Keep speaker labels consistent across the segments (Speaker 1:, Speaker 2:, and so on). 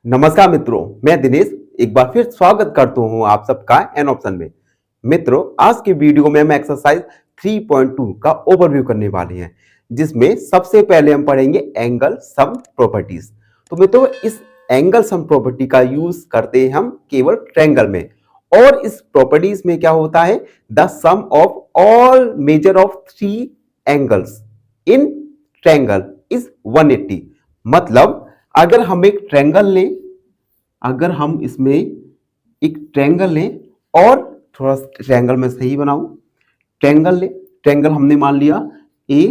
Speaker 1: नमस्कार मित्रों, मैं दिनेश एक बार फिर स्वागत करता हूं आप सबका एन ऑप्शन में। मित्रों, आज के वीडियो में हम एक्सरसाइज 3.2 का ओवरव्यू करने वाले हैं, जिसमें सबसे पहले हम पढ़ेंगे एंगल सम प्रॉपर्टीज। तो मित्रों, इस एंगल सम प्रॉपर्टी का यूज करते हैं हम केवल ट्रायंगल में, और इस प्रॉपर्टीज में क्या होता है, the sum of all measure of 3 angles in triangle is 180। मतलब अगर हम एक ट्रायंगल लें, अगर हम इसमें एक ट्रायंगल लें, और थोड़ा ट्रायंगल में सही बनाऊं, ट्रायंगल लें, ट्रायंगल हमने मान लिया ए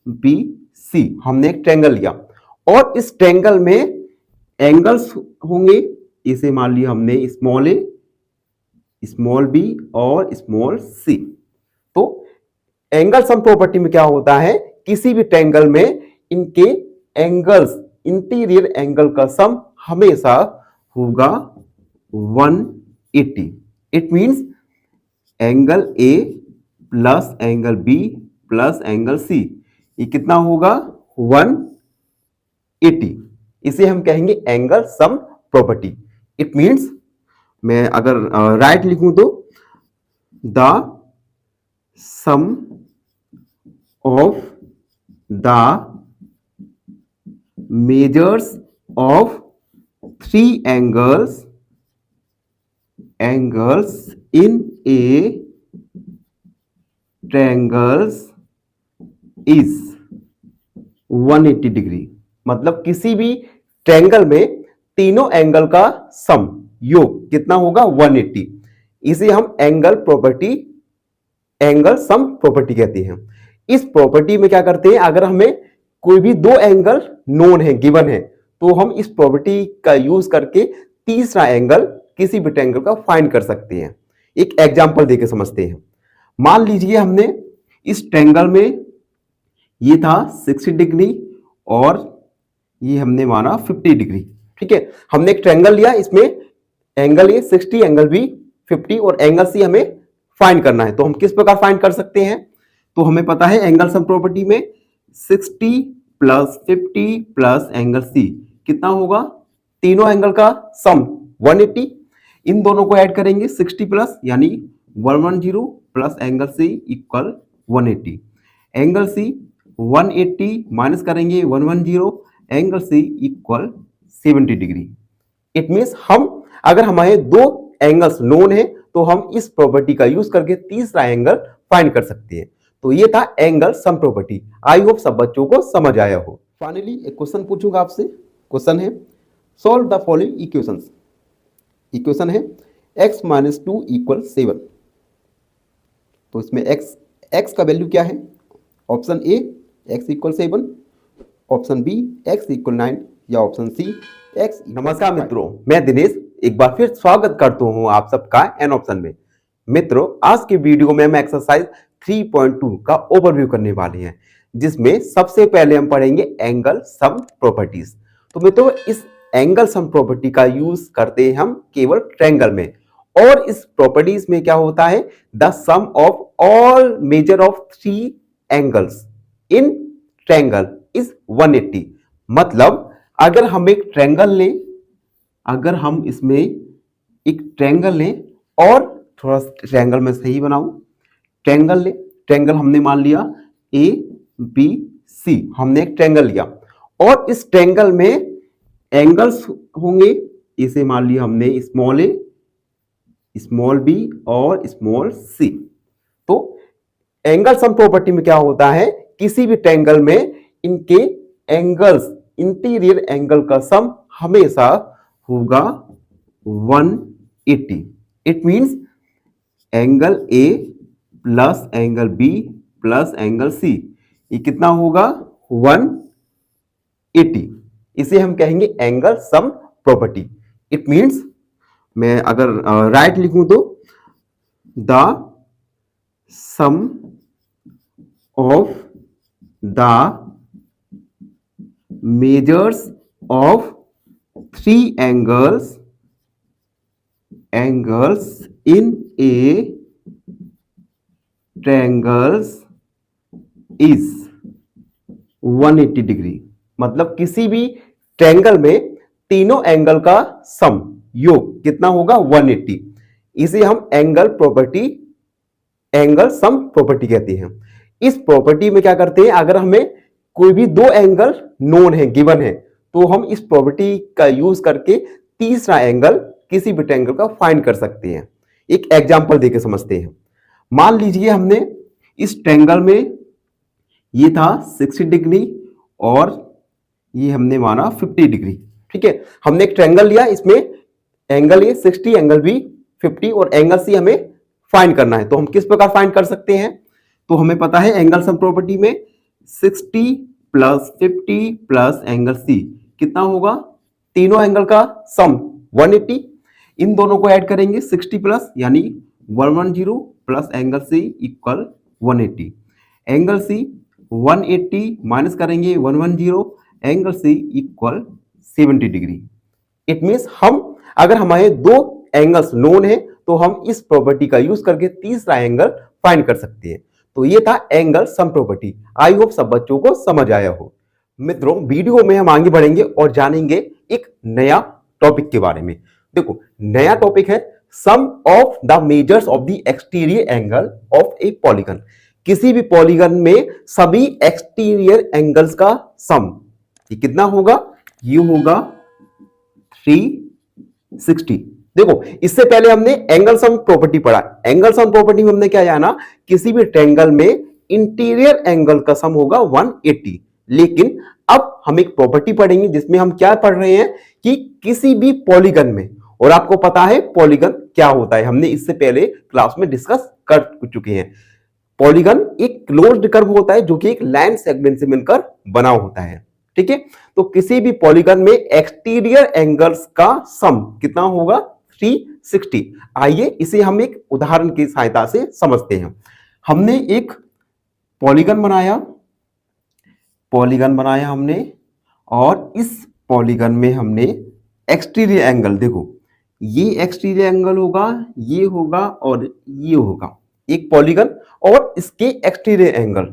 Speaker 1: बी सी, हमने एक ट्रायंगल लिया और इस ट्रायंगल में एंगल्स होंगे, इसे मान लिया हमने स्मॉल ए, स्मॉल बी और स्मॉल सी। तो एंगल सम प्रॉपर्टी में क्या होता है, किसी भी ट्रायंगल में इनके एंगल्स, इंटीरियर एंगल का सम हमेशा होगा 180। It means angle A plus angle B plus angle C, ये कितना होगा 180। इसे हम कहेंगे angle sum property. It means मैं अगर राइट लिखूं तो the sum of the measures of 3 angles in a triangles is 180 degree. मतलब किसी भी ट्रायंगल में तीनों एंगल का सम योग कितना होगा 180। इसे हम angle property, angle sum property कहते हैं। इस प्रॉपर्टी में क्या करते हैं, अगर हमें कोई भी दो एंगल नोन है, गिवन है, तो हम इस प्रॉपर्टी का यूज करके तीसरा एंगल किसी भी ट्रायंगल का फाइंड कर सकते हैं। एक एग्जांपल देके समझते हैं। मान लीजिए हमने इस ट्रायंगल में ये था 60 डिग्री और ये हमने माना 50 डिग्री। ठीक है, हमने एक ट्रायंगल लिया, इसमें एंगल ए 60, एंगल बी 50 और एंगल सी हमें फाइंड करना है। तो हम किस प्रकार फाइंड कर सकते हैं, तो हमें पता है एंगल सम प्रॉपर्टी में 60 प्लस 50 प्लस एंगल सी कितना होगा, तीनों एंगल का सम 180। इन दोनों को ऐड करेंगे 60 प्लस यानी 110 plus angle C equal 180। Angle C 180 minus करेंगे 110, angle C equal 70 degree. It means हम अगर हमारे दो एंगल्स नोन है तो हम इस प्रॉपर्टी का यूज करके तीसरा एंगल फाइंड कर सकते हैं। तो ये था angle sum property. I hope सब बच्चों को समझ आया हो। फाइनली एक क्वेश्चन पूछूंगा आपसे। क्वेश्चन है, solve the following equations. Equation है x माइनस 2 इक्वल 7। तो इसमें x का वैल्यू क्या है, option A x equal 7, option B x equal 9 या ऑप्शन सी x। नमस्कार मित्रों, मैं दिनेश एक बार फिर स्वागत करता हूं आप सबका एन ऑप्शन में। मित्रों, आज के वीडियो में हम एक्सरसाइज 3.2 का ओवरव्यू करने वाले हैं, जिसमें सबसे पहले हम पढ़ेंगे एंगल सम प्रॉपर्टीज। तो मित्रों, इस एंगल सम प्रॉपर्टी का यूज करते हैं हम केवल ट्रायंगल में, और इस प्रॉपर्टीज में क्या होता है, the sum of all measure of 3 angles in triangle is 180। मतलब अगर हम एक ट्रायंगल लें, अगर हम इसमें एक ट्रायंगल लें, और थोड़ा ट्रायंगल में सही बनाऊं, ट्रायंगल ले, ट्रायंगल हमने मान लिया ए बी सी, हमने एक ट्रायंगल लिया और इस ट्रायंगल में एंगल्स होंगे, इसे मान लिया हमने स्मॉल ए, स्मॉल बी और स्मॉल सी। तो एंगल सम प्रॉपर्टी में क्या होता है, किसी भी ट्रायंगल में इनके एंगल्स, इंटीरियर एंगल का सम हमेशा होगा 180। It means angle A plus angle B plus angle C, ये कितना होगा 180। इसे हम कहेंगे angle sum property. It means मैं अगर राइट लिखूं तो the sum of the measures of 3 angles in a triangles is 180 degree. मतलब किसी भी ट्रायंगल में तीनों एंगल का सम योग कितना होगा 180। इसे हम angle property, angle sum property कहते हैं। इस प्रॉपर्टी में क्या करते हैं, अगर हमें कोई भी दो एंगल नोन है, गिवन है, तो हम इस प्रॉपर्टी का यूज करके तीसरा एंगल किसी भी ट्रायंगल का फाइंड कर सकते हैं। एक एग्जांपल देके समझते हैं। मान लीजिए हमने इस ट्रायंगल में ये था 60 डिग्री और ये हमने माना 50 डिग्री। ठीक है, हमने एक ट्रायंगल लिया, इसमें एंगल ए 60, एंगल बी 50 और एंगल सी हमें फाइंड करना है। तो हम किस प्रकार फाइंड कर सकते हैं, तो हमें पता है एंगल सम प्रॉपर्टी में 60 प्लस 50 प्लस एंगल सी कितना होगा, तीनों एंगल का सम 180। इन दोनों को ऐड करेंगे 60 प्लस यानी 110 plus angle C equal 180। Angle C 180 minus करेंगे 110, angle C equal 70 degree. It means हम अगर हमारे दो एंगल्स नोन है तो हम इस प्रॉपर्टी का यूज करके तीसरा एंगल फाइंड कर सकते हैं। तो ये था angle sum property. I hope सब बच्चों को समझ आया हो। मित्रों, वीडियो में हम आगे बढ़ेंगे और जानेंगे एक नया टॉपिक के बारे में। देखो, नया टॉपिक है sum of the measures of the exterior angle of a polygon. किसी भी पॉलीगन में सभी एक्सटीरियर एंगल्स का सम ये कितना होगा, ये होगा 360। देखो, इससे पहले हमने एंगल सम प्रॉपर्टी पढ़ा। एंगल सम प्रॉपर्टी में हमने क्या जाना, किसी भी ट्रायंगल में इंटीरियर एंगल का सम होगा 180। लेकिन अब हम एक प्रॉपर्टी पढ़ेंगे जिसमें हम क्या पढ़ रहे हैं कि किसी भी पॉलीगन में, और आपको पता है पॉलीगन क्या होता है, हमने इससे पहले क्लास में डिस्कस कर चुके हैं। पॉलीगन एक क्लोज्ड कर्व होता है जो कि एक लाइन सेगमेंट से मिलकर बना होता है। ठीक है, तो किसी भी पॉलीगन में एक्सटीरियर एंगल्स का सम कितना होगा 360। आइए इसे हम एक उदाहरण की सहायता से समझते हैं। हमने एक पॉलीगन बनाया हमने, और इस पॉलीगन में हमने एक्सटीरियर एंगल, देखो ये एक्सटीरियर एंगल होगा, ये होगा और ये होगा एक पॉलीगन, और इसके एक्सटीरियर एंगल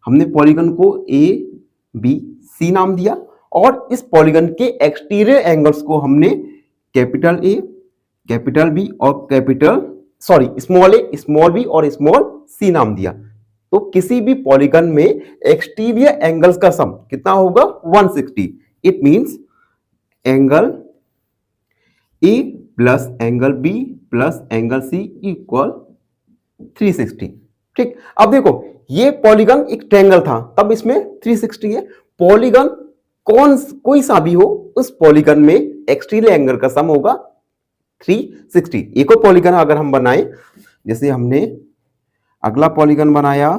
Speaker 1: हमने पॉलीगन को ए बी सी नाम दिया, और इस पॉलीगन के एक्सटीरियर एंगल्स को हमने कैपिटल ए, कैपिटल बी और स्मॉल ए, स्मॉल बी और स्मॉल सी नाम दिया। तो किसी भी पॉलीगन में एक्सटीरियर एंगल्स का सम कितना होगा 160। It means angle A plus angle B plus angle C equal 360। ठीक, अब देखो ये पॉलीगन एक ट्रायंगल था, तब इसमें 360 है। पॉलीगन कोई सा भी हो, उस पॉलीगन में एक्सटीरियर एंगल का सम होगा 360। एक और पॉलीगन अगर हम बनाए, जैसे हमने अगला पॉलीगन बनाया,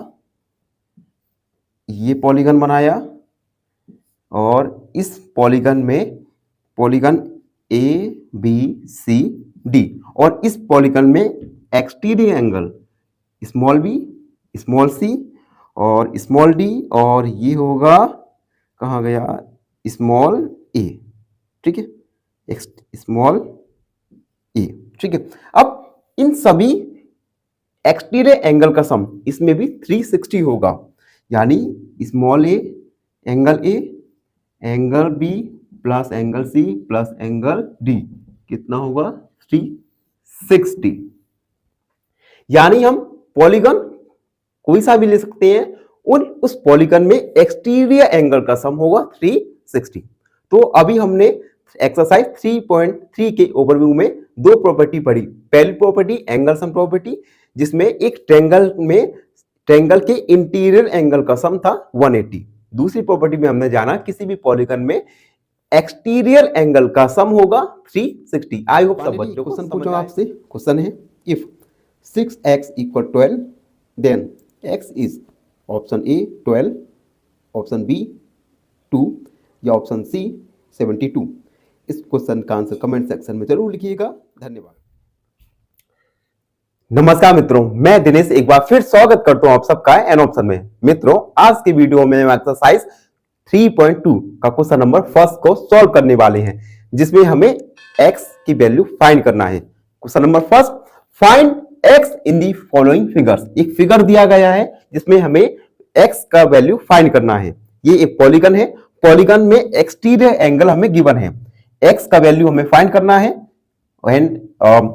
Speaker 1: ये पॉलीगन बनाया, और इस पॉलीगन में polygon A B C D, और इस पॉलीगन में exterior angle small B small C और स्मॉल डी, और ये होगा कहाँ गया स्मॉल ए। ठीक है, स्मॉल ए। ठीक है, अब इन सभी एक्सटीरियर एंगल का सम इसमें भी 360 होगा, यानी small A, angle B plus angle C plus angle D कितना होगा 360। यानी हम पॉलीगन कोई सा भी ले सकते हैं, उस पॉलीगन में एक्सटीरियर एंगल का सम होगा 360। तो अभी हमने एक्सरसाइज 3.3 के ओवरव्यू में दो प्रॉपर्टी पढ़ी। पहली प्रॉपर्टी एंगल सम प्रॉपर्टी, जिसमें एक ट्रायंगल के इंटीरियर एंगल का सम था 180। दूसरी प्रॉपर्टी में हमने जाना किसी भी पॉलीगन में एक्सटीरियर एंगल का सम होगा 360। आई होप सब बच्चों को क्वेश्चन पूछा आपसे। क्वेश्चन है if 6x = 12 then x is option A 12, option B 2 या ऑप्शन सी 72। इस क्वेश्चन का आंसर कमेंट सेक्शन में जरूर लिखिएगा। धन्यवाद। नमस्कार मित्रों, मैं दिनेश एक बार फिर स्वागत करता हूं आप सबका एन ऑप्शन में। मित्रों, आज की वीडियो में हम एक्सरसाइज 3.2 का क्वेश्चन नंबर फर्स्ट को सॉल्व करने वाले हैं, जिसमें हमें x की वैल्यू फाइंड करना है। Question number first, find x in the following figures. एक फिगर दिया गया है जिसमें हमें x का वैल्यू फाइंड करना है। ये एक पॉलीगन है, पॉलीगन में एक्सटीरियर एंगल हमें गिवन है। एक्स का वैल्यू हमें फाइंड करना है एंड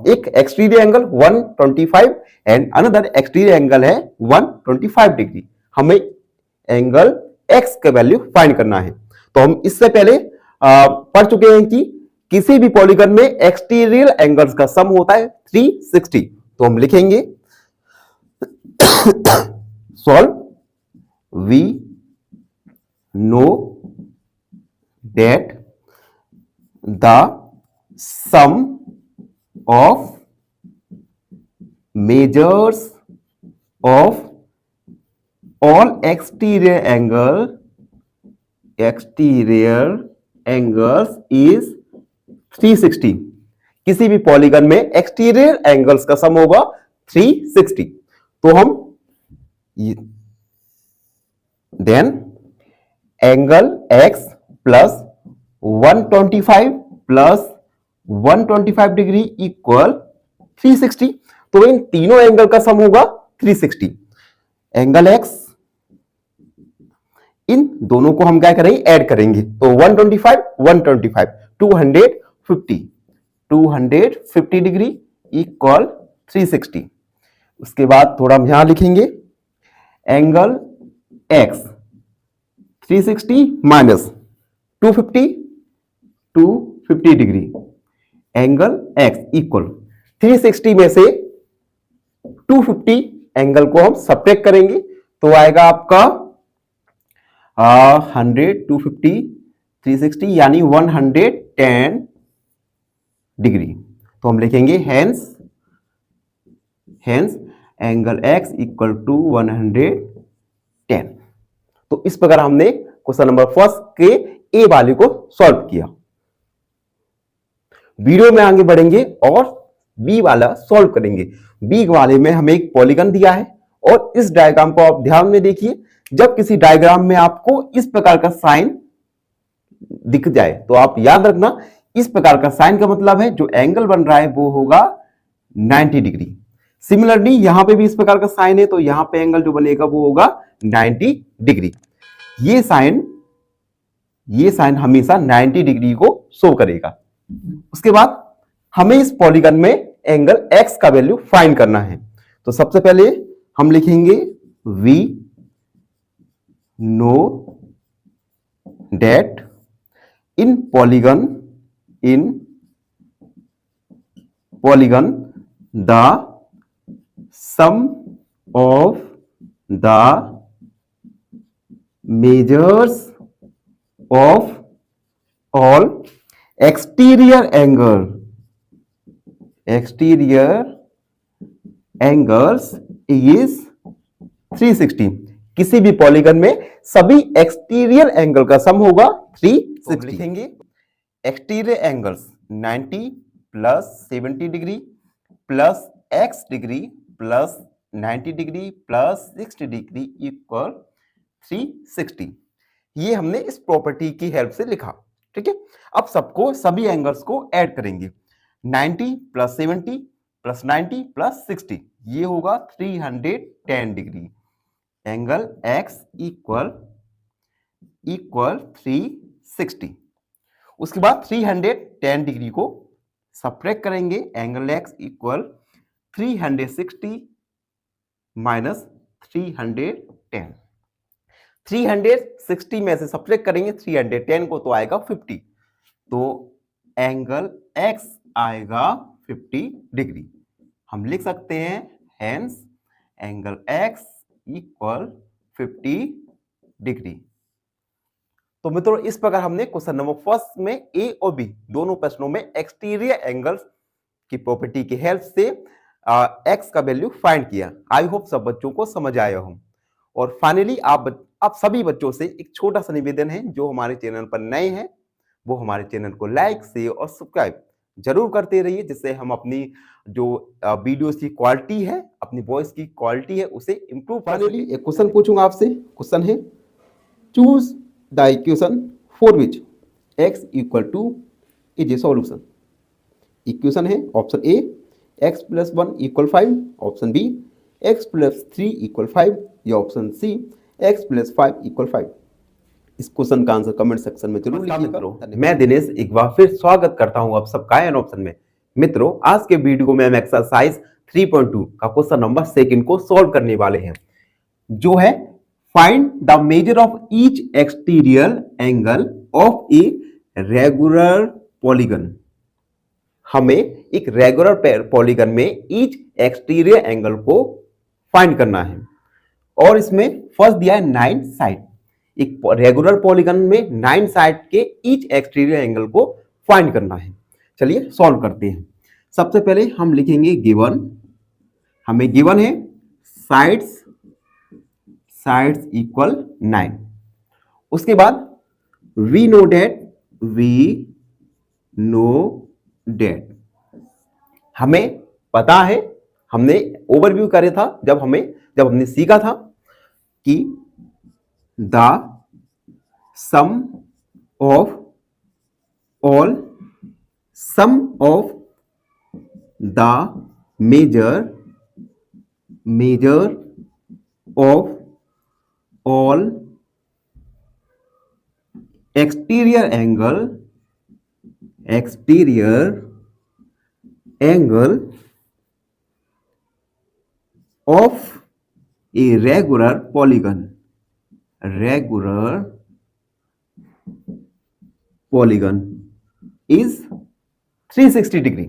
Speaker 1: एक exterior angle 125 and another exterior angle है 125 डिग्री। हमें एंगल एक्स का वैल्यू फाइंड करना है। तो हम इससे पहले पढ़ चुके हैं कि किसी भी पॉलीगन में एक्सटीरियर एंगल्स का सम होता है 360। तो हम लिखेंगे solve, we know that the sum of measures of all exterior angles is 360। किसी भी पॉलीगन में एक्सटीरियर एंगल्स का सम होगा 360। तो हम then angle x plus 125 plus 125 degree equal 360। तो इन तीनों एंगल का सम होगा 360। एंगल x इन दोनों को हम क्या करेंगे, ऐड करेंगे। तो 125 125 250 डिग्री इक्वल 360। उसके बाद थोड़ा हम यहां लिखेंगे angle x 360 minus 250 degree angle x equal 360 में से 250 एंगल को हम सब्ट्रैक्ट करेंगे तो आएगा आपका 100 250 360 यानी 110 डिग्री। तो हम लिखेंगे hence angle x equal to 110। तो इस प्रकार हमने क्वेश्चन नंबर फर्स्ट के ए वाले को सॉल्व किया। वीडियो में आगे बढ़ेंगे और बी वाला सॉल्व करेंगे। बी वाले में हमें एक पॉलीगन दिया है और इस डायग्राम को आप ध्यान में देखिए। जब किसी डायग्राम में आपको इस प्रकार का साइन दिख जाए तो आप याद रखना, इस प्रकार का साइन का मतलब है जो एंगल बन रहा है वो होगा 90 डिग्री। सिमिलरली यहां पे भी इस प्रकार का साइन है तो यहां पे एंगल जो बनेगा वो होगा 90 डिग्री। ये साइन हमेशा 90 डिग्री को शो करेगा। उसके बाद हमें इस पॉलीगन में एंगल x का वैल्यू फाइंड करना है। तो सबसे पहले हम लिखेंगे we know that in polygon the sum of the measures of all exterior angles is 360। किसी भी पॉलीगन में सभी एक्सटीरियर एंगल का सम होगा 360। तो लिखेंगे exterior angles 90 plus 70 degree plus x degree plus 90 degree plus 60 degree equal 360। ये हमने इस प्रॉपर्टी की हेल्प से लिखा। ठीक है, अब सबको सभी एंगल्स को ऐड करेंगे। 90 प्लस 70 प्लस 90 प्लस 60 ये होगा 310 डिग्री। Angle x equal 360। उसके बाद 310 डिग्री को सब्ट्रैक्ट करेंगे। Angle x equal 360 minus 310। 360 में से सब्ट्रैक्ट करेंगे 310 को तो आएगा 50। तो एंगल x आएगा 50 डिग्री। हम लिख सकते हैं hence angle x equal 50 degree. तो मित्रों इस प्रकार हमने क्वेश्चन नंबर फर्स्ट में ए और बी दोनों प्रश्नों में एक्सटीरियर एंगल्स की प्रॉपर्टी की हेल्प से x का वैल्यू फाइंड किया। आई होप सब बच्चों को समझ आया हो। और फाइनली आप सभी बच्चों से एक छोटा सा निवेदन है, जो हमारे चैनल पर नए हैं वो हमारे चैनल को लाइक शेयर और सब्सक्राइब जरूर करते रहिए, जिससे हम अपनी जो वीडियोस की क्वालिटी है, अपनी वॉइस की क्वालिटी है, उसे इंप्रूव कर सकें। फाइनली एक क्वेश्चन पूछूंगा आपसे। क्वेश्चन है choose the equation for which x equal to is a solution. Equation है option A x plus 1 equal 5, option B x plus 3 equal 5 या option C x plus 5 equal 5। इस question का answer comment section में जरूर लिखिएगा। मैं दिनेश एक बार फिर स्वागत करता हूं आप सबका एन ऑप्शन में। मित्रों, आज के वीडियो में हम एक्सरसाइज 3.2 का क्वेश्चन नंबर 2 को सॉल्व करने वाले हैं, जो है find the measure of each exterior angle of a regular polygon. हमें एक रेगुलर पॉलीगन में ईच एक्सटीरियर एंगल को फाइंड करना है और इसमें फर्स्ट दिया है 9 साइड। एक रेगुलर पॉलीगन में 9 साइड के ईच एक्सटीरियर एंगल को फाइंड करना है। चलिए सॉल्व करते हैं। सबसे पहले हम लिखेंगे गिवन, हमें गिवन है साइड्स इक्वल 9। उसके बाद वी नो डेट हमें पता है, हमने ओवरव्यू करे था जब हमने सीखा था कि the sum of the measure of all exterior angle of a regular polygon is 360 degree.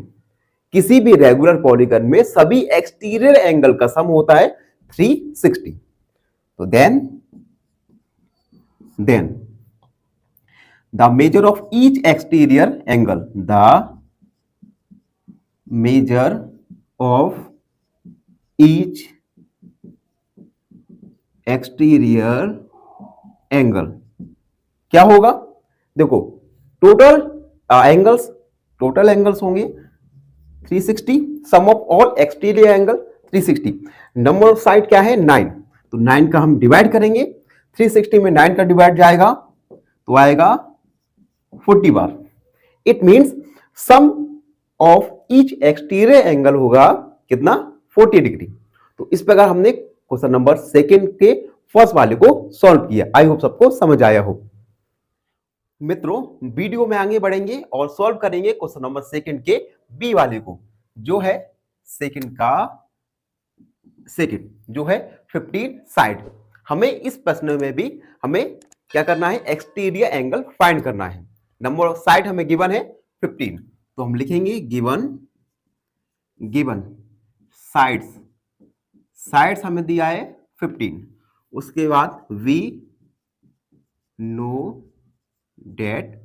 Speaker 1: किसी भी रेगुलर पॉलीगन में सभी एक्सटीरियर एंगल का सम होता है 360। तो then the measure of each exterior angle, the measure of each exterior angle क्या होगा? देखो टोटल एंगल्स होंगे 360, sum of all exterior angle 360। Number of side क्या है? 9। तो 9 का हम डिवाइड करेंगे, 360 में 9 का डिवाइड जाएगा तो आएगा 40 बार। It means sum of each exterior angle होगा कितना? 40 डिग्री। तो इस प्रकार हमने क्वेश्चन नंबर 2 के फर्स्ट वाले को सॉल्व किया। आई होप सबको समझ आया हो। मित्रों, वीडियो में आगे बढ़ेंगे और सॉल्व करेंगे क्वेश्चन नंबर 2 के बी वाले को, जो है जो है 15 साइड। हमें इस प्रश्न में भी हमें क्या करना है? एक्सटीरियर एंगल फाइंड करना है। नंबर ऑफ साइड हमें गिवन है 15, तो हम लिखेंगे गिवन साइड्स हमें दिया है 15। उसके बाद वी नो डेट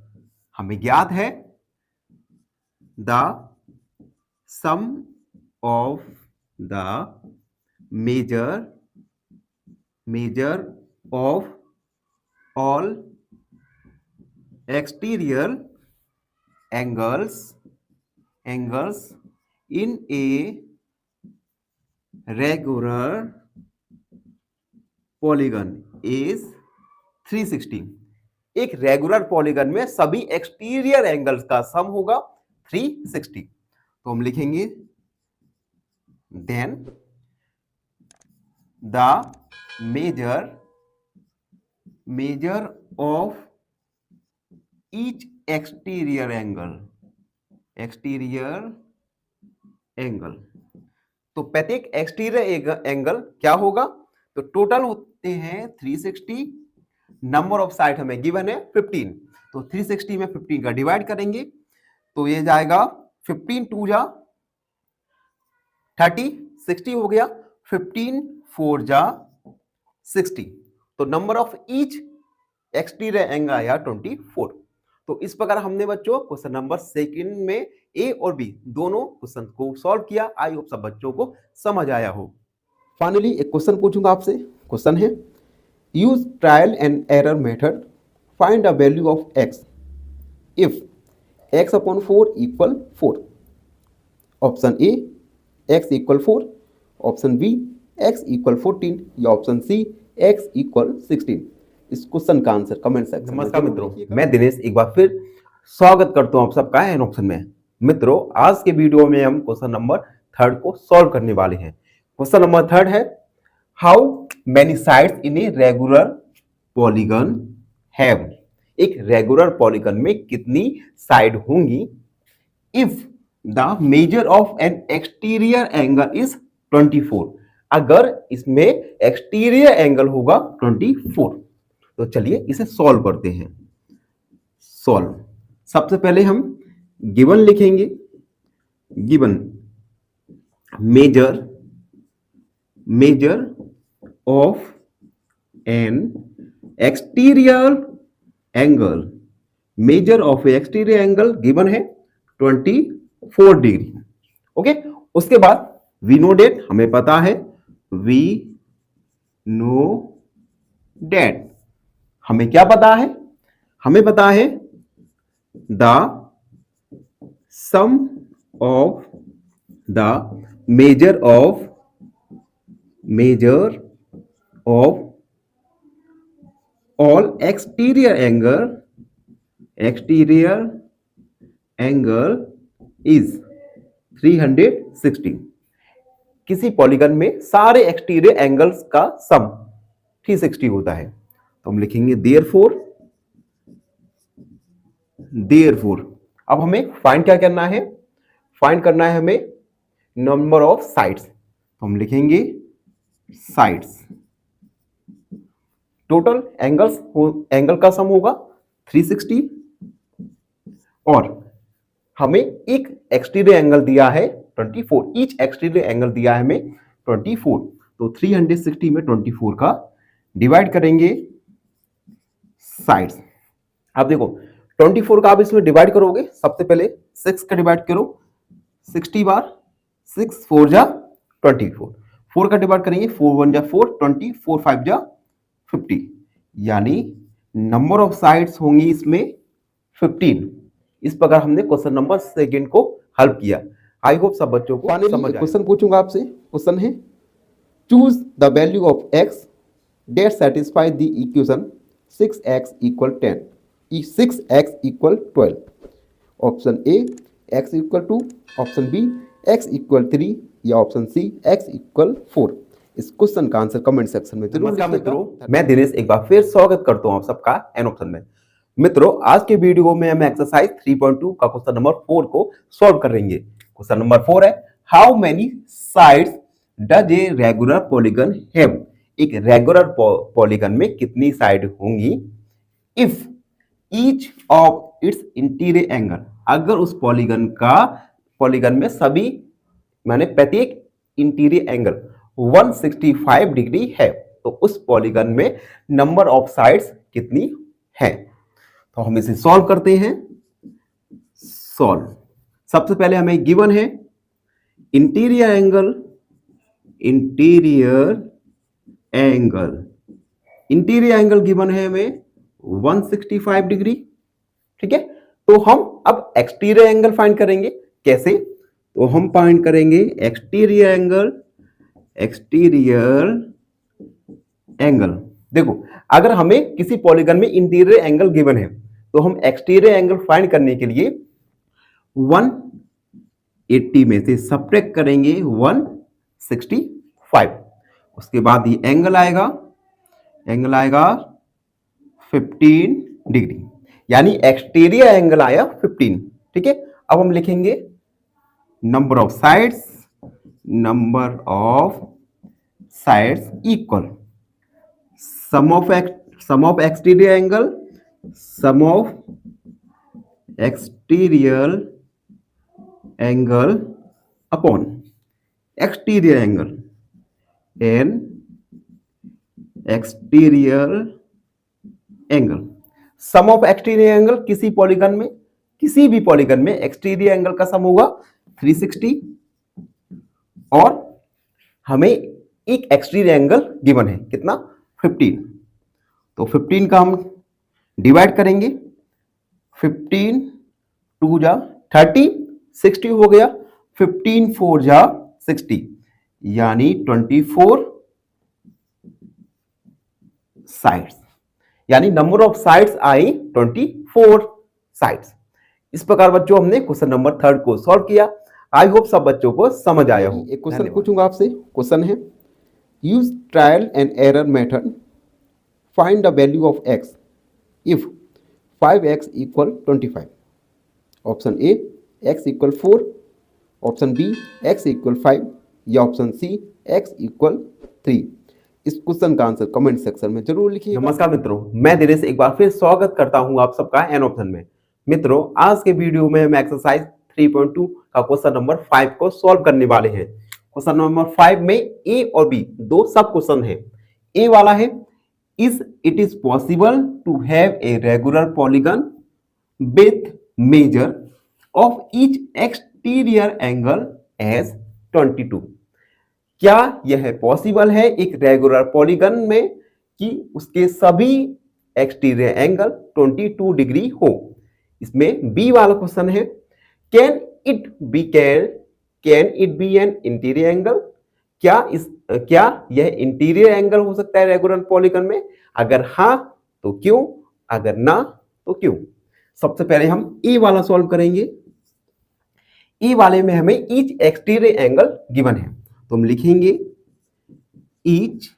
Speaker 1: हमें ज्ञात है the sum of the measure of all exterior angles in a regular polygon is 360। एक रेगुलर पॉलीगन में सभी एक्सटीरियर एंगल्स का सम होगा 360। तो हम लिखेंगे then the measure of each exterior angle. तो प्रत्येक एक्सटीरियर एंगल क्या होगा? तो टोटल होते हैं 360, नंबर ऑफ साइड हमें गिवन है 15। तो 360 में 15 का डिवाइड करेंगे तो ये जाएगा 15 2 जा 30, 60 हो गया, 15 4 जा 60। तो number of each exterior angle आया 24। तो इस प्रकार हमने बच्चों क्वेश्चन नंबर 2 में ए और बी दोनों क्वेश्चन को सॉल्व किया। आई होप सब बच्चों को समझ आया हो। फाइनली एक क्वेश्चन पूछूंगा आपसे। क्वेश्चन है use trial and error method, find the value of x if x/4 equal 4। Option A x equal 4, option B x equal 14 या ऑप्शन सी x इक्वल 16। इस क्वेश्चन का आंसर कमेंट सेक्शन में। नमस्कार मित्रों, मैं दिनेश एक बार फिर स्वागत करता हूं आप सबका एन ऑप्शन में। मित्रों, आज के वीडियो में हम क्वेश्चन नंबर 3 को सॉल्व करने वाले हैं। क्वेश्चन नंबर 3 है how many sides in A regular polygon have, एक रेगुलर पॉलीगन में कितनी साइड होंगी if the measure of N exterior angle is 24, अगर इसमें एक्सटीरियर एंगल होगा 24। तो चलिए इसे सॉल्व करते हैं। सॉल्व, सबसे पहले हम गिवन लिखेंगे, given measure of N exterior angle, measure of exterior angle given है 24 डिग्री। ओके, उसके बाद वी नो डेट, हमें पता है, वी नो डेट, हमें क्या पता है, हमें पता है the sum of the measure of all exterior angle is 360। किसी पॉलीगन में सारे एक्सटीरियर एंगल्स का सम 360 होता है। तो हम लिखेंगे देयरफॉर। अब हमें फाइंड क्या करना है, फाइंड करना है हमें नंबर ऑफ साइड्स। तो हम लिखेंगे साइड्स, टोटल एंगल का सम होगा 360 और हमें एक एक्सटीरियर एंगल दिया है 24, ईच एक्सटीरियर एंगल दिया है हमें 24। तो 360 में 24 का डिवाइड करेंगे साइड्स। अब देखो 24 का आप इसमें डिवाइड करोगे, सबसे पहले 6 का डिवाइड करो, 60 बार 6 4 जा 24, 4 का डिवाइड करेंगे, 4 1 जा 4, 20, 4 5 जा 50, यानी नंबर ऑफ साइड्स होंगी इसमें 15। इस प्रकार हमने क्वेश्चन नंबर 2 को हल किया। आई होप सब बच्चों को समझ आया। क्वेश्चन पूछूंगा आपसे, क्वेश्चन है choose the value of x that satisfy the equation 6x equal 10, 6x equal 12। Option A x equal 2, option B x equal 3 या ऑप्शन सी x equal 4। इस क्वेश्चन का आंसर कमेंट सेक्शन में जरूर लिखिएगा। मित्रों, मैं दिनेश एक बार फिर स्वागत करता हूं आप सबका एन ऑप्शन में। मित्रों, आज के वीडियो में हम एक्सरसाइज 3.2 का क्वेश्चन नंबर 4 को सॉल्व करेंगे। क्वेश्चन नंबर 4 है, how many sides does a regular polygon have, एक रेगुलर पॉलीगन में कितनी साइड होंगी if each of its interior angle, अगर उस पॉलीगन में सभी माने प्रत्येक इंटीरियर एंगल 165 डिग्री है, तो उस पॉलीगन में नंबर ऑफ साइड्स कितनी है। तो हम इसे सॉल्व करते हैं। सॉल्व, सबसे पहले हमें गिवन है इंटीरियर एंगल गिवन है हमें 165 डिग्री, ठीक है। तो हम अब एक्सटीरियर एंगल फाइंड करेंगे। कैसे? तो हम फाइंड करेंगे एक्सटीरियर एंगल। देखो, अगर हमें किसी पॉलीगन में इंटीरियर एंगल गिवन है तो हम एक्सटीरियर एंगल फाइंड करने के लिए 180 में से सब्ट्रैक्ट करेंगे 165, उसके बाद ये एंगल आएगा 15 डिग्री, यानी एक्सटीरियर एंगल आया 15, ठीक है। अब हम लिखेंगे number of sides equal some of exterior angle upon exterior angle sum of exterior angle, किसी भी पॉलीगन में एक्सटीरियर एंगल का सम होगा 360 और हमें एक एक्सटीरियर एंगल गिवन है कितना 15। तो 15 का हम डिवाइड करेंगे, 15 2 जा 30, 60 हो गया, 15 4 जा 60, यानी 24 साइड्स, यानी number of sides I 24 sides. इस प्रकार बच्चों हमने क्वेश्चन नंबर 3 को सॉल्व किया। आई होप सब बच्चों को समझ आया हो। एक क्वेश्चन पूछूंगा आपसे, क्वेश्चन है use trial and error method, find the value of x if 5x equal 25, option A x equal 4, option B x equal 5 या ऑप्शन सी x इक्वल 3। इस क्वेश्चन का आंसर कमेंट सेक्शन में जरूर लिखिए। नमस्कार मित्रों, मैं दिनेश एक बार फिर स्वागत करता हूं आप सबका एन ऑप्शन में। मित्रों, आज के वीडियो में हम एक्सरसाइज 3.2 का क्वेश्चन नंबर 5 को सॉल्व करने वाले हैं। क्वेश्चन नंबर 5 में ए और बी दो सब क्वेश्चन है। ए वाला है, is it is possible to have a regular polygon with measure of each exterior angle as 22। क्या यह पॉसिबल है एक रेगुलर पॉलीगन में कि उसके सभी एक्सटीरियर एंगल 22 डिग्री हो। इसमें बी वाला क्वेश्चन है, can it be an interior angle. क्या यह इंटीरियर एंगल हो सकता है रेगुलर पॉलीगन में? अगर हाँ तो क्यों, अगर ना तो क्यों। सबसे पहले हम ए वाला सॉल्व करेंगे। ए वाले में हमें ईच एक्सटीरियर एंगल गिवन है, तो हम लिखेंगे each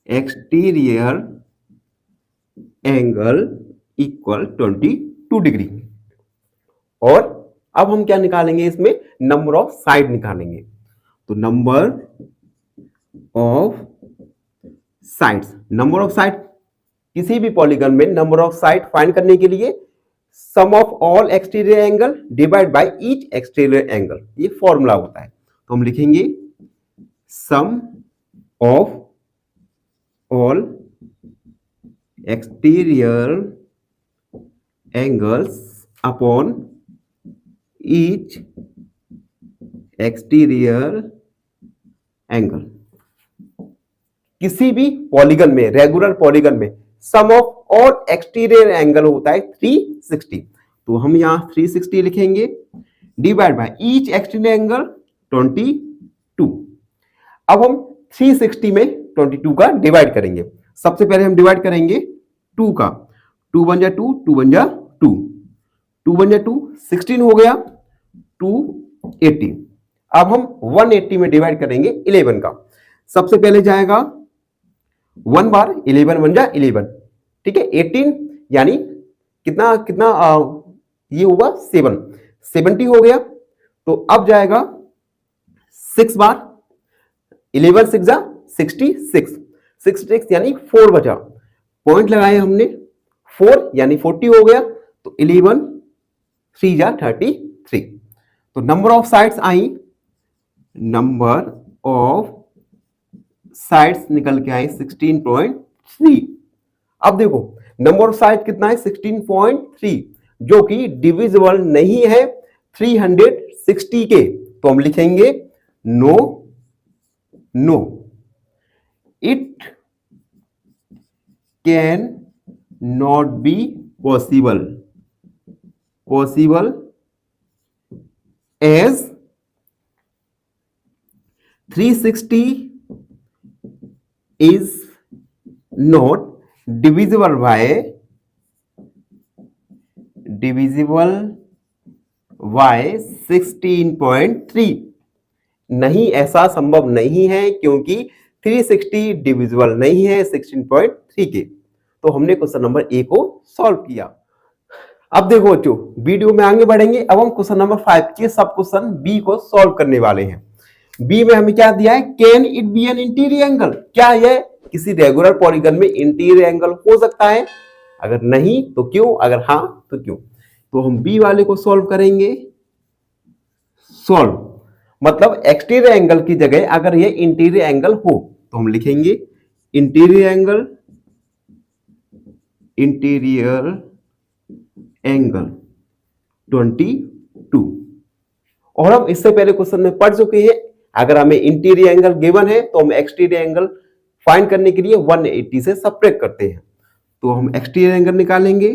Speaker 1: exterior angle equal 22 degree. और अब हम क्या निकालेंगे, इसमें नंबर ऑफ साइड निकालेंगे। तो नंबर ऑफ साइड किसी भी पॉलीगन में नंबर ऑफ साइड फाइंड करने के लिए sum of all exterior angle divide by each exterior angle, ये फॉर्मूला होता है। तो हम लिखेंगे sum of all exterior angles upon each exterior angle. किसी भी पॉलीगन में, रेगुलर पॉलीगन में sum of all exterior angle होता है 360। तो हम यहां 360 लिखेंगे divide by each exterior angle 22। अब हम 360 में 22 का डिवाइड करेंगे। सबसे पहले हम डिवाइड करेंगे 2 का, 2 बन जा 2, 2 बन जा 2, 2 बन जा 2, 16 हो गया, 280। अब हम 180 में डिवाइड करेंगे 11 का। सबसे पहले जाएगा 1 बार, 11 बन जा 11, ठीक है। 18 यानी कितना कितना ये हुआ 7, 70 हो गया। तो अब जाएगा 6 बार, 11 6 जा 66, 66 यानी 4 बचा, पॉइंट लगाए हमने 4 यानी 40 हो गया। तो 11 3 जा 33। तो number of sides I, number of sides निकल के आए 16.3। अब देखो नंबर ऑफ साइड कितना है 16.3, जो कि डिविजिबल नहीं है 360 के। तो हम लिखेंगे no it can not be possible as 360 is not divisible by 16.3। नहीं, ऐसा संभव नहीं है क्योंकि 360 डिविजिबल नहीं है 16.3 के। तो हमने क्वेश्चन नंबर ए को सॉल्व किया। अब देखो बच्चों, वीडियो में आगे बढ़ेंगे। अब हम क्वेश्चन नंबर 5 के सब क्वेश्चन बी को सॉल्व करने वाले हैं। बी में हमें क्या दिया है, can it be an interior angle. क्या यह किसी रेगुलर पॉलीगन में इंटीरियर एंगल हो सकता है? अगर नहीं तो क्यों, अगर हां तो क्यों। तो हम बी वाले को सॉल्व करेंगे। सॉल्व मतलब एक्सटीरियर एंगल की जगह अगर यह इंटीरियर एंगल हो तो हम लिखेंगे इंटीरियर एंगल 22। और हम इससे पहले क्वेश्चन में पढ़ चुके हैं, अगर हमें इंटीरियर एंगल गिवन है तो हम एक्सटीरियर एंगल फाइंड करने के लिए 180 से सब्ट्रैक्ट करते हैं। तो हम एक्सटीरियर एंगल निकालेंगे,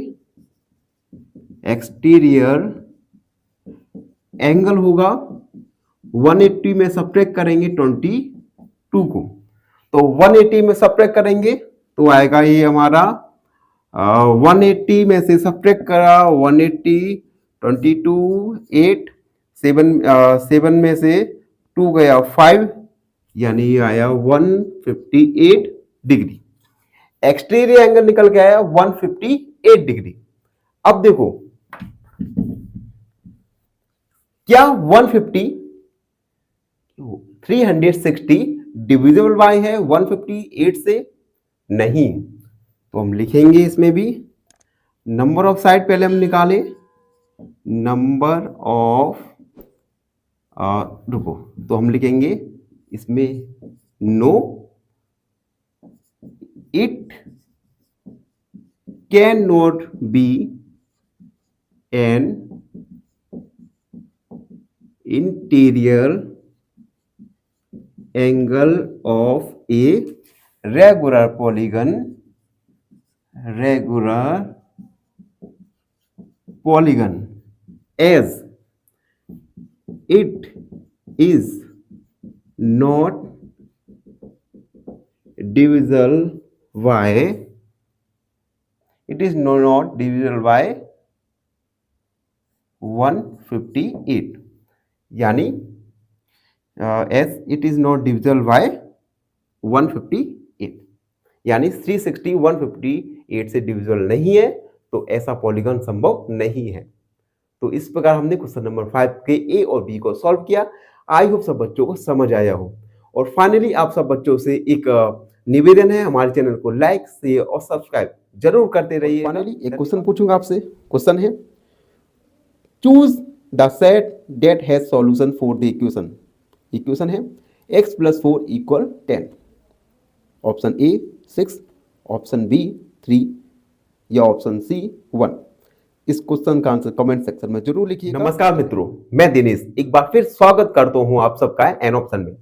Speaker 1: एक्सटीरियर एंगल होगा 180 में सब्ट्रैक्ट करेंगे 22 को। तो 180 में सब्ट्रैक्ट करेंगे तो आएगा ये हमारा 180 में से सब्ट्रैक्ट करा 180, 22, 8, 7 में से 2 गया 5, यानी आया 158 डिग्री। एक्सटीरियर एंगल निकल के आया 158 डिग्री। अब देखो क्या 150 360 डिविजिबल बाय है 158 से? नहीं। तो हम लिखेंगे इसमें भी नंबर ऑफ साइड पहले हम निकालें, नंबर ऑफ रुको, तो हम लिखेंगे इसमें no it can not be an interior angle of a regular polygon as it is not divisible by 158, यानी as it is not divisible by 158, यानी 360 158 से डिविजिबल नहीं है, तो ऐसा पॉलीगन संभव नहीं है। तो इस प्रकार हमने क्वेश्चन नंबर 5 के ए और बी को सॉल्व किया। आई होप सब बच्चों को समझ आया हो। और फाइनली आप सब बच्चों से एक निवेदन है, हमारे चैनल को लाइक शेयर और सब्सक्राइब जरूर करते रहिए। फाइनली एक क्वेश्चन पूछूंगा आपसे। क्वेश्चन है, choose the set that has solution for the equation. Equation है x + 4 = 10। Option A 6, option B 3 या ऑप्शन सी 1। इस क्वेश्चन का आंसर कमेंट सेक्शन में जरूर लिखिए। नमस्कार मित्रों, मैं दिनेश एक बार फिर स्वागत करता हूं आप सबका एन ऑप्शन में।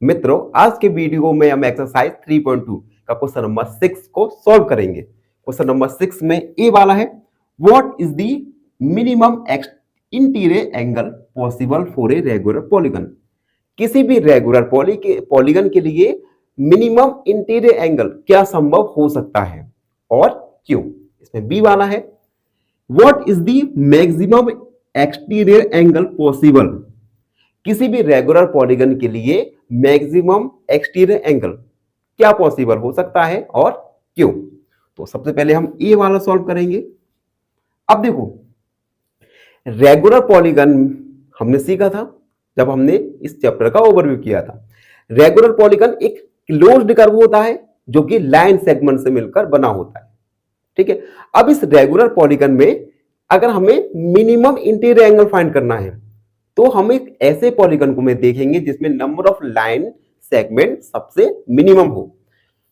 Speaker 1: मित्रों, आज के वीडियो में हम एक्सरसाइज 3.2 का क्वेश्चन नंबर 6 को सॉल्व करेंगे। क्वेश्चन नंबर 6 में ए वाला है, what is the minimum interior angle possible for a regular polygon. किसी भी रेगुलर पॉलीगन के लिए मिनिमम इंटीरियर एंगल क्या संभव हो सकता है और क्यों। इसमें बी वाला है, what is the maximum exterior angle possible. किसी भी रेगुलर पॉलीगन के लिए मैक्सिमम एक्सटीरियर एंगल क्या पॉसिबल हो सकता है और क्यों। तो सबसे पहले हम ए वाला सॉल्व करेंगे। अब देखो, रेगुलर पॉलीगन हमने सीखा था जब हमने इस चैप्टर का ओवरव्यू किया था। रेगुलर पॉलीगन एक क्लोज्ड कर्व होता है जो कि लाइन सेगमेंट से मिलकर बना होता है, ठीक है। अब इस रेगुलर पॉलीगन में अगर हमें मिनिमम इंटीरियर एंगल फाइंड करना है तो हम एक ऐसे पॉलीगन को में देखेंगे जिसमें नंबर ऑफ लाइन सेगमेंट सबसे मिनिमम हो।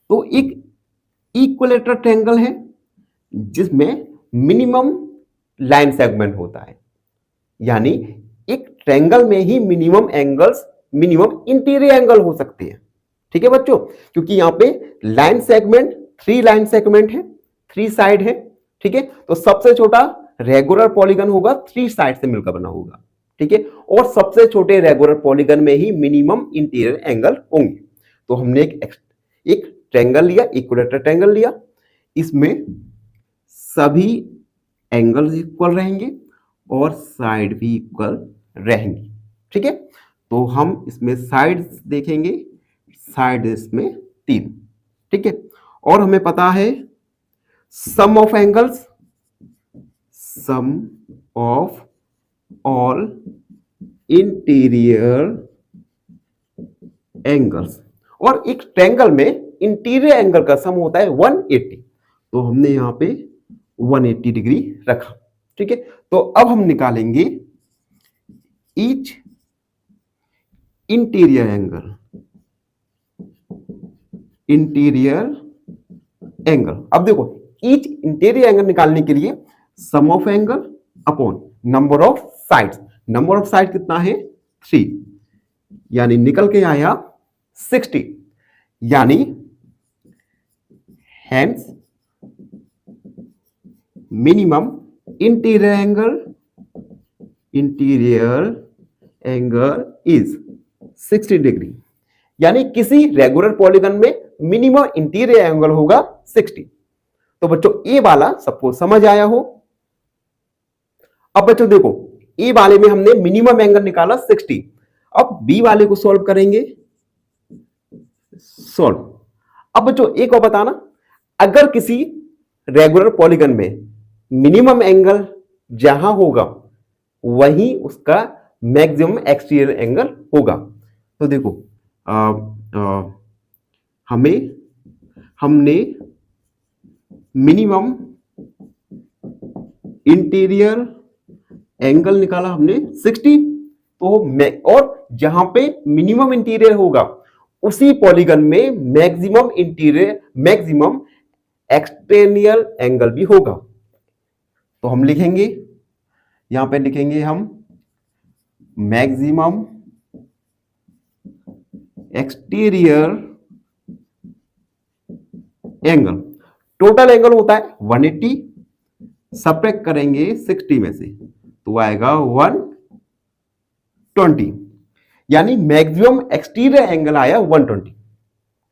Speaker 1: तो एक इक्विलेटरल ट्रायंगल है जिसमें मिनिमम लाइन सेगमेंट होता है, यानी एक ट्रायंगल में ही मिनिमम इंटीरियर एंगल हो सकते हैं, ठीक है बच्चों। क्योंकि यहां पे लाइन सेगमेंट 3 लाइन सेगमेंट है, 3 साइड है, ठीक है। तो सबसे छोटा रेगुलर पॉलीगन होगा 3 साइड से मिलकर बना होगा, ठीक है। और सबसे छोटे रेगुलर पॉलीगन में ही मिनिमम इंटीरियर एंगल होंगे। तो हमने एक ट्रायंगल लिया, इक्विलेटरल ट्रायंगल लिया, इसमें सभी एंगल्स इक्वल रहेंगे और साइड भी इक्वल रहेंगी, ठीक है। तो हम इसमें साइड्स देखेंगे, साइड इसमें 3, ठीक है। और हमें पता है sum of angles, sum of all interior angles, और एक ट्रायंगल में इंटीरियर एंगल का सम होता है 180। तो हमने यहां पे 180 डिग्री रखा, ठीक है। तो अब हम निकालेंगे ईच इंटीरियर एंगल। अब देखो, ईच इंटीरियर एंगल निकालने के लिए sum of angle upon number of sides. Number of side कितना है 3, यानी निकल के आया 60, यानी hence minimum interior angle is 60 degree. यानी किसी रेगुलर पॉलीगन में मिनिमम इंटीरियर एंगल होगा 60। तो बच्चों ए वाला सबको समझ आया हो। अब बच्चों देखो, ए वाले में हमने मिनिमम एंगल निकाला 60। अब बी वाले को सॉल्व करेंगे। सॉल्व। अब बच्चों एक और बताना, अगर किसी रेगुलर पॉलीगन में मिनिमम एंगल जहां होगा वहीं उसका मैक्सिमम एक्सटीरियर एंगल होगा। तो देखो हमने मिनिमम इंटीरियर एंगल निकाला हमने 60। तो और जहां पे मिनिमम इंटीरियर होगा उसी पॉलीगन में मैक्सिमम एक्सटर्नल एंगल भी होगा। तो हम लिखेंगे, यहां पे लिखेंगे हम maximum exterior angle. Total angle होता है 180, सब्ट्रैक्ट करेंगे 60 में से तो आएगा 120, यानी मैक्सिमम एक्सटीरियर एंगल आया 120।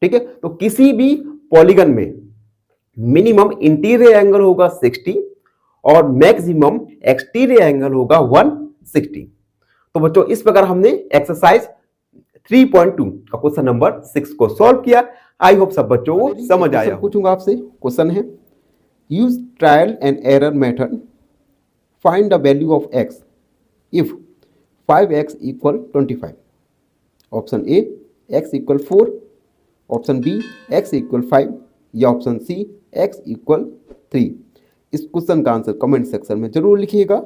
Speaker 1: ठीक है, तो किसी भी पॉलीगन में मिनिमम इंटीरियर एंगल होगा 60 और मैक्सिमम एक्सटीरियर एंगल होगा 160। तो बच्चों इस प्रकार हमने एक्सरसाइज 3.2 का क्वेश्चन नंबर 6 को सॉल्व किया। आई होप सब बच्चों को समझ आया। पूछूंगा आपसे, क्वेश्चन है use trial and error method, find the value of x if 5x equal 25। Option A x equal 4, option B x equal 5 या ऑप्शन सी x इक्वल 3। इस क्वेश्चन का आंसर कमेंट सेक्शन में जरूर लिखिएगा।